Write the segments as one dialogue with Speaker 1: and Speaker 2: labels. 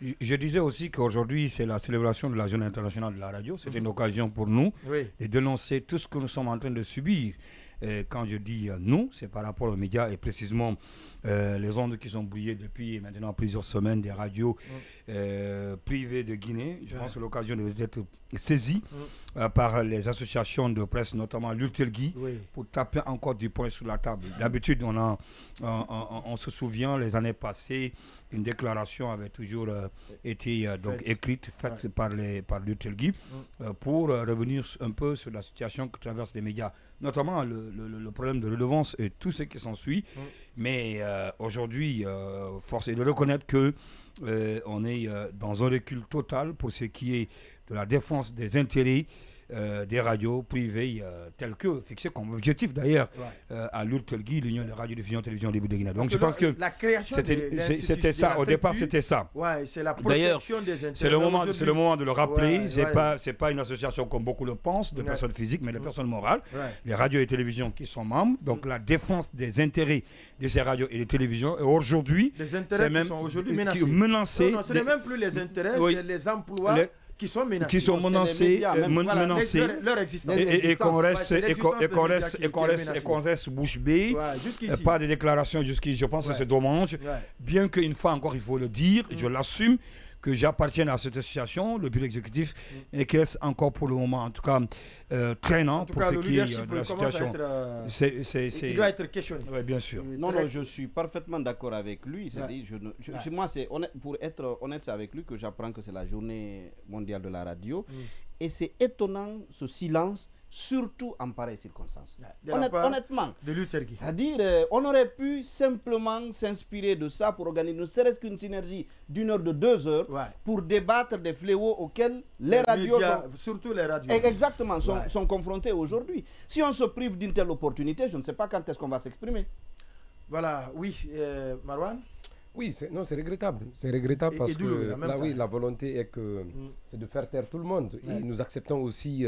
Speaker 1: Je disais aussi qu'aujourd'hui, c'est la célébration de la Journée internationale de la radio. C'est une occasion pour nous de dénoncer tout ce que nous sommes en train de subir. Quand je dis nous, c'est par rapport aux médias et précisément les ondes qui sont brouillées depuis maintenant plusieurs semaines des radios privées de Guinée. Je pense que l'occasion d'être saisie par les associations de presse, notamment l'Ultelgui, pour taper encore du poing sur la table. D'habitude, on se souvient, les années passées, une déclaration avait toujours été écrite, faite par l'Ultelgui, pour revenir un peu sur la situation que traversent les médias, notamment le problème de redevance et tout ce qui s'ensuit. Mais aujourd'hui, force est de reconnaître que on est dans un recul total pour ce qui est de la défense des intérêts des radios privées telles que fixées comme objectif d'ailleurs à l'Ultelgui, l'Union des radiodiffusions télévision libre de Guinée. Donc je pense que
Speaker 2: la création
Speaker 1: c'était ça, au départ c'était ça.
Speaker 2: C'est la protection des intérêts.
Speaker 1: C'est le moment de le rappeler. C'est pas une association comme beaucoup le pensent, de personnes physiques, mais de personnes morales. Les radios et télévisions qui sont membres, donc la défense des intérêts de ces radios et des télévisions. Et aujourd'hui,
Speaker 2: les intérêts qui sont aujourd'hui menacés.
Speaker 1: Non,
Speaker 2: ce n'est même plus les intérêts, c'est les emplois. Qui sont menacés.
Speaker 1: Qui sont menacés,
Speaker 2: leur existence.
Speaker 1: Et qu'on reste bouche bée, pas de déclaration jusqu'ici. Je pense que c'est dommage. Bien qu'une fois encore, il faut le dire, je l'assume, que j'appartienne à cette association, le bureau exécutif, et qui est encore pour le moment, en tout cas, traînant pour ce qui est de la situation.
Speaker 2: Il doit être questionné.
Speaker 1: Oui, bien sûr.
Speaker 3: Non, je suis parfaitement d'accord avec lui. Moi, c'est pour être honnête avec lui que j'apprends que c'est la journée mondiale de la radio. Et c'est étonnant ce silence, surtout en pareilles circonstances. Honnêtement, c'est-à-dire, on aurait pu simplement s'inspirer de ça pour organiser ne serait-ce qu'une synergie d'une heure, de 2 heures, pour débattre des fléaux auxquels les radios
Speaker 2: surtout les radios,
Speaker 3: exactement, sont confrontés aujourd'hui. Si on se prive d'une telle opportunité, je ne sais pas quand est-ce qu'on va s'exprimer.
Speaker 2: Voilà, oui, Marwan.
Speaker 4: Oui, c'est regrettable. C'est regrettable parce que la volonté est que c'est de faire taire tout le monde. Et nous acceptons aussi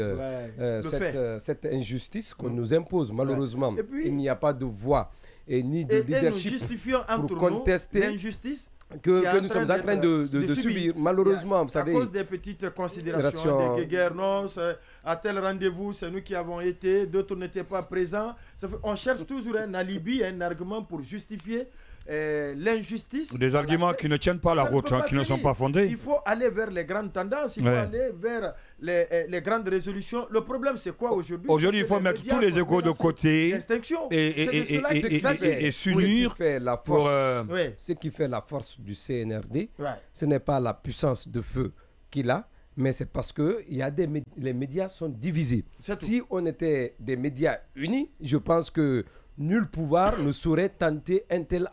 Speaker 4: cette injustice qu'on nous impose. Malheureusement, puis, il n'y a pas de voix et ni de leadership pour contester l'injustice que nous sommes en train de subir. Malheureusement, vous savez,
Speaker 2: à cause des petites considérations, des guéguernos, à tel rendez-vous, c'est nous qui avons été, d'autres n'étaient pas présents. On cherche toujours un alibi, un argument pour justifier l'injustice.
Speaker 1: Des arguments qui ne tiennent pas la route, qui ne sont pas fondés.
Speaker 2: Il faut aller vers les grandes tendances, il faut aller vers les grandes résolutions. Le problème, c'est quoi aujourd'hui?
Speaker 1: Aujourd'hui, il faut mettre tous les échos de côté et s'unir.
Speaker 4: Ce qui fait la force du CNRD, ce n'est pas la puissance de feu qu'il a, mais c'est parce que les médias sont divisés. Si on était des médias unis, je pense que nul pouvoir ne saurait tenter une telle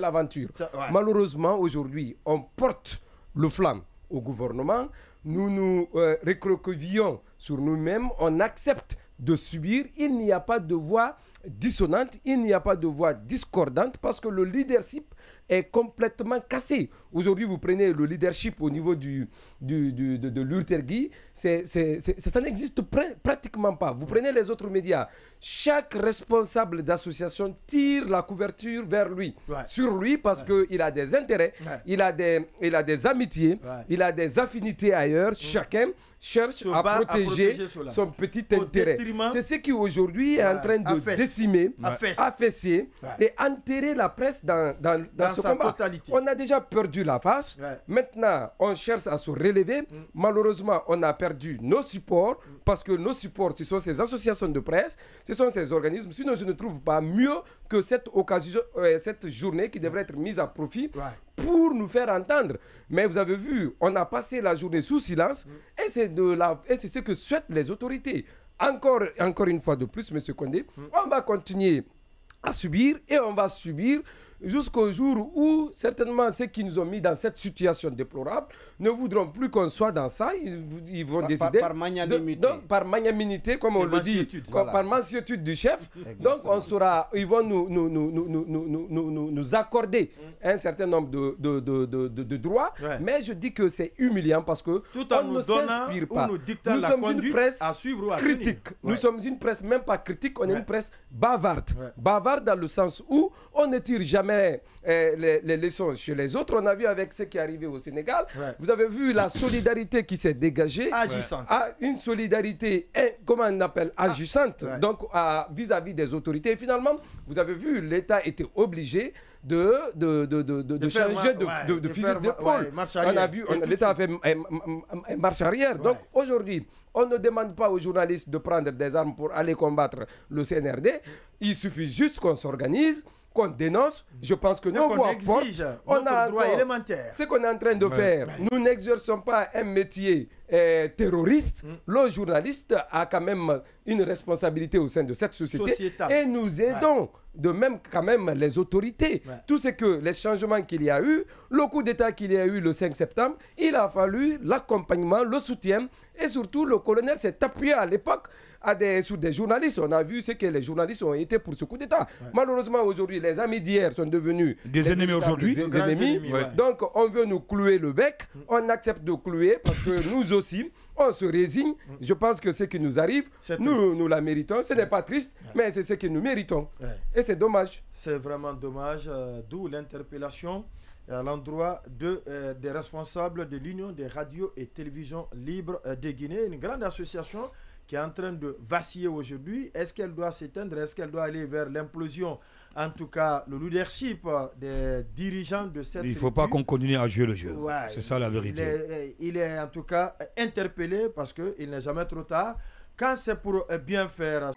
Speaker 4: aventure. Malheureusement, aujourd'hui, on porte le flanc au gouvernement, nous nous recroquevillons sur nous-mêmes, on accepte de subir, il n'y a pas de voix dissonante, il n'y a pas de voix discordante parce que le leadership est complètement cassé. Aujourd'hui, vous prenez le leadership au niveau de l'Ultelgui, ça n'existe pratiquement pas. Vous prenez les autres médias, chaque responsable d'association tire la couverture vers lui, sur lui parce qu'il a des intérêts, il a des amitiés, il a des affinités ailleurs, chacun cherche à protéger son petit intérêt. C'est ce qui aujourd'hui est en train de décimer, affaisser et enterrer la presse dans ce combat. Totalité. On a déjà perdu la face. Maintenant, on cherche à se relever. Malheureusement, on a perdu nos supports parce que nos supports, ce sont ces associations de presse, ce sont ces organismes. Sinon, je ne trouve pas mieux que cette occasion, cette journée qui devrait être mise à profit pour nous faire entendre. Mais vous avez vu, on a passé la journée sous silence et c'est ce que souhaitent les autorités. Encore une fois de plus, M. Condé, on va continuer à subir et on va subir jusqu'au jour où certainement ceux qui nous ont mis dans cette situation déplorable ne voudront plus qu'on soit dans ça. Ils vont décider
Speaker 3: par magnanimité.
Speaker 4: Par magnanimité, comme on le dit, par mansuétude du chef. Donc ils vont nous accorder un certain nombre de droits. Mais je dis que c'est humiliant parce que on ne s'inspire pas. Nous sommes une presse critique. Nous sommes une presse même pas critique, on est une presse bavarde. Bavarde dans le sens où on ne tire jamais jamais les leçons chez les autres. On a vu avec ce qui est arrivé au Sénégal. Vous avez vu la solidarité qui s'est dégagée.
Speaker 2: Agissante.
Speaker 4: Une solidarité, comment on appelle, agissante, donc vis-à-vis des autorités. Et finalement, vous avez vu, l'État était obligé de changer de fusil d'épaule. On a vu, l'État a fait une marche arrière. Donc aujourd'hui, on ne demande pas aux journalistes de prendre des armes pour aller combattre le CNRD. Il suffit juste qu'on s'organise, qu'on dénonce. Je pense que nos voix portent. On a un droit élémentaire. Ce qu'on est en train de faire, nous n'exerçons pas un métier terroriste. Le journaliste a quand même une responsabilité au sein de cette société. Et nous aidons de même quand même les autorités. Tout ce que les changements qu'il y a eu, le coup d'État qu'il y a eu le 5 septembre, il a fallu l'accompagnement, le soutien. Et surtout, le colonel s'est appuyé à l'époque sur des journalistes. On a vu ce que les journalistes ont été pour ce coup d'État. Malheureusement, aujourd'hui, les amis d'hier sont devenus
Speaker 1: des ennemis aujourd'hui.
Speaker 4: Des ennemis. Donc, on veut nous clouer le bec. On accepte de clouer parce que nous aussi, on se résigne. Je pense que ce qui nous arrive, nous la méritons. Ce n'est pas triste, mais c'est ce que nous méritons. Et c'est dommage.
Speaker 2: C'est vraiment dommage. D'où l'interpellation à l'endroit des responsables de l'Union des radios et télévisions libres de Guinée, une grande association qui est en train de vaciller aujourd'hui. Est-ce qu'elle doit s'éteindre? Est-ce qu'elle doit aller vers l'implosion? En tout cas, le leadership des dirigeants de cette...
Speaker 1: Il ne faut pas qu'on continue à jouer le jeu. C'est ça la vérité.
Speaker 2: Il est en tout cas interpellé parce qu'il n'est jamais trop tard. Quand c'est pour bien faire...